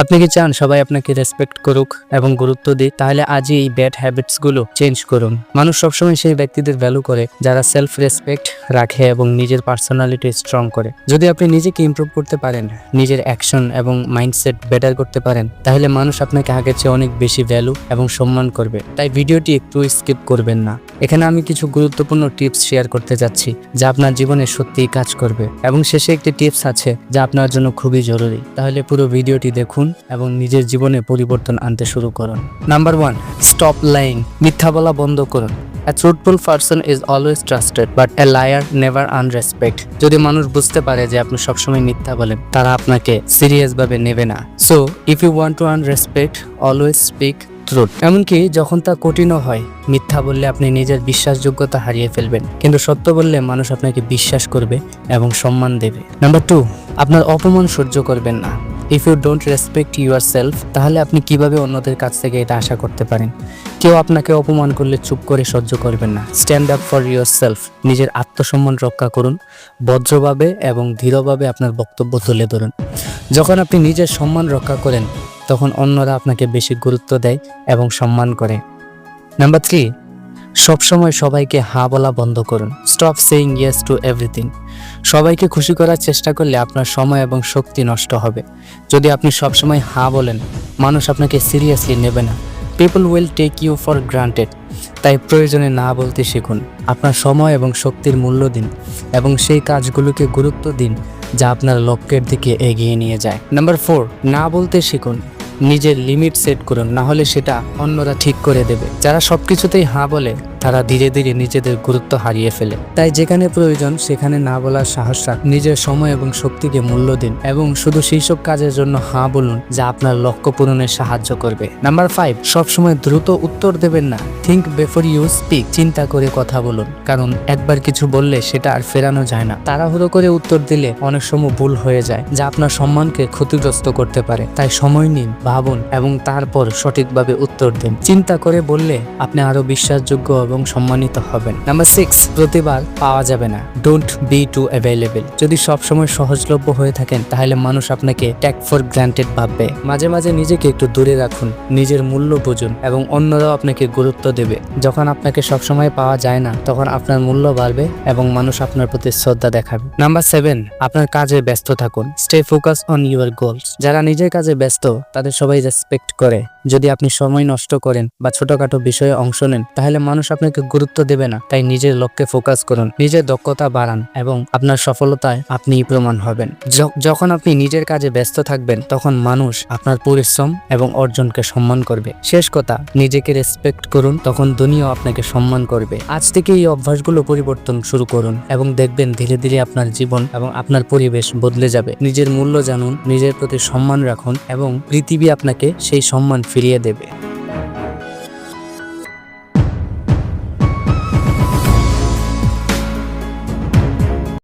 আপনি কি চান সবাই আপনাকে রেসপেক্ট করুক এবং গুরুত্ব দিক? তাহলে আজই এই ব্যাড হ্যাবিটস গুলো চেঞ্জ করুন। মানুষ সবসময় সেই ব্যক্তিদের ভ্যালু করে যারা সেলফ রেসপেক্ট রাখে এবং নিজের পার্সোনালিটি স্ট্রং করে। যদি আপনি নিজেকে ইমপ্রুভ করতে পারেন, নিজের অ্যাকশন এবং মাইন্ডসেট বেটার করতে পারেন, তাহলে মানুষ আপনাকে আগের চেয়ে অনেক বেশি ভ্যালু এবং সম্মান করবে। তাই ভিডিওটি একটু স্কিপ করবেন না। এখানে আমি কিছু গুরুত্বপূর্ণ টিপস শেয়ার করতে যাচ্ছি যা আপনার জীবনে সত্যিই কাজ করবে, এবং শেষে একটি টিপস আছে যা আপনার জন্য খুবই জরুরি। তাহলে পুরো ভিডিওটি দেখুন এবং নিজের জীবনে পরিবর্তন আনতে শুরু করুন। Number 1, stop lying. মিথ্যা বলা বন্ধ করুন। A truthful person is always trusted, but a liar never earns respect. যদি মানুষ বুঝতে পারে যে আপনি সবসময় মিথ্যা বলেন, তারা আপনাকে সিরিয়াস ভাবে নেবে না। So, if you want to earn respect, always speak truth. এমনকি যখন তা কঠিনও হয়, মিথ্যা বললে আপনি নিজের বিশ্বাসযোগ্যতা হারিয়ে ফেলবেন, কিন্তু সত্য বললে মানুষ আপনাকে বিশ্বাস করবে এবং সম্মান দেবে। নাম্বার 2, আপনার অপমান সহ্য করবেন না। If you don't respect yourself, তাহলে আপনি কিভাবে অন্যদের কাছ থেকে এটা আশা করতে পারেন? কেউ আপনাকে অপমান করলে চুপ করে সহ্য করবেন না। Stand up for your self. নিজের আত্মসম্মান রক্ষা করুন, ভদ্রভাবে এবং দৃঢ়ভাবে আপনার বক্তব্য তুলে ধরুন। যখন আপনি নিজের সম্মান রক্ষা করেন, তখন অন্যরা আপনাকে বেশি গুরুত্ব দেয় এবং সম্মান করে। নাম্বার 3, সবসময় সবাইকে হ্যাঁ বলা বন্ধ করুন। Stop saying yes two everything. সবাইকে খুশি করার চেষ্টা করলে আপনার সময় এবং শক্তি নষ্ট হবে। যদি আপনি সবসময় হ্যাঁ বলেন, মানুষ আপনাকে সিরিয়াসলি নেবে না। People will take you for granted. তাই প্রয়োজনে না বলতে শিখুন। আপনার সময় এবং শক্তির মূল্য দিন এবং সেই কাজগুলোকে গুরুত্ব দিন যা আপনার লক্ষ্যের দিকে এগিয়ে নিয়ে যায়। নাম্বার 4, না বলতে শিখুন। নিজের লিমিট সেট করুন, না হলে সেটা অন্যরা ঠিক করে দেবে। যারা সবকিছুতেই হ্যাঁ বলে, তারা ধীরে ধীরে নিজেদের গুরুত্ব হারিয়ে ফেলে। তাই যেখানে প্রয়োজন সেখানে না বলার সাহস রাখুন। নিজের সময় এবং শক্তিকে মূল্য দিন এবং শুধু সেই সব কাজের জন্য হ্যাঁ বলুন যা আপনার লক্ষ্য পূরণে সাহায্য করবে। নাম্বার 5, সবসময় দ্রুত উত্তর দেবেন না। Think before you speak. চিন্তা করে কথা বলুন, কারণ একবার কিছু বললে সেটা আর ফেরানো যায় না। তাড়াহুড়ো করে উত্তর দিলে অনেক সময় ভুল হয়ে যায়, যা আপনার সম্মানকে ক্ষতিগ্রস্ত করতে পারে। তাই সময় নিন, ভাবুন এবং তারপর সঠিকভাবে উত্তর দিন। চিন্তা করে বললে আপনি আরো বিশ্বাসযোগ্য এবং সম্মানিত হবেন। নাম্বার 6, প্রতিবার পাওয়া যাবে না। Don't be too available. যদি সবসময় সহজলভ্য হয়ে থাকেন, তাহলে মানুষ আপনাকে টেক ফর গ্রান্টেড ভাববে। মাঝে মাঝে নিজেকে একটু দূরে রাখুন, নিজের মূল্য বুঝুন এবং অন্যরাও আপনাকে গুরুত্ব দেবে। যখন আপনাকে সবসময় পাওয়া যায় না, তখন আপনার মূল্য বাড়বে এবং মানুষ আপনার প্রতি শ্রদ্ধা দেখাবে। নাম্বার 7, আপনার কাজে ব্যস্ত থাকুন। Stay focus on your goals. যারা নিজের কাজে ব্যস্ত, তাদের সবাই রেসপেক্ট করে। যদি আপনি সময় নষ্ট করেন বা ছোটখাটো বিষয়ে অংশ নেন, তাহলে মানুষ আপনাকে গুরুত্ব দেবে না। তাই নিজের লক্ষ্যে ফোকাস করুন, নিজের দক্ষতা বাড়ান এবং আপনার সফলতায় আপনিই প্রমাণ হবেন। যখন আপনি নিজের কাজে ব্যস্ত থাকবেন, তখন মানুষ আপনার পরিশ্রম এবং অর্জনকে সম্মান করবে। শেষ কথা, নিজেকে রেসপেক্ট করুন, তখন দুনিয়াও আপনাকে সম্মান করবে। আজ থেকে এই অভ্যাসগুলো পরিবর্তন শুরু করুন এবং দেখবেন ধীরে ধীরে আপনার জীবন এবং আপনার পরিবেশ বদলে যাবে। নিজের মূল্য জানুন, নিজের প্রতি সম্মান রাখুন এবং পৃথিবী আপনাকে সেই সম্মান ফিরিয়ে দেবে।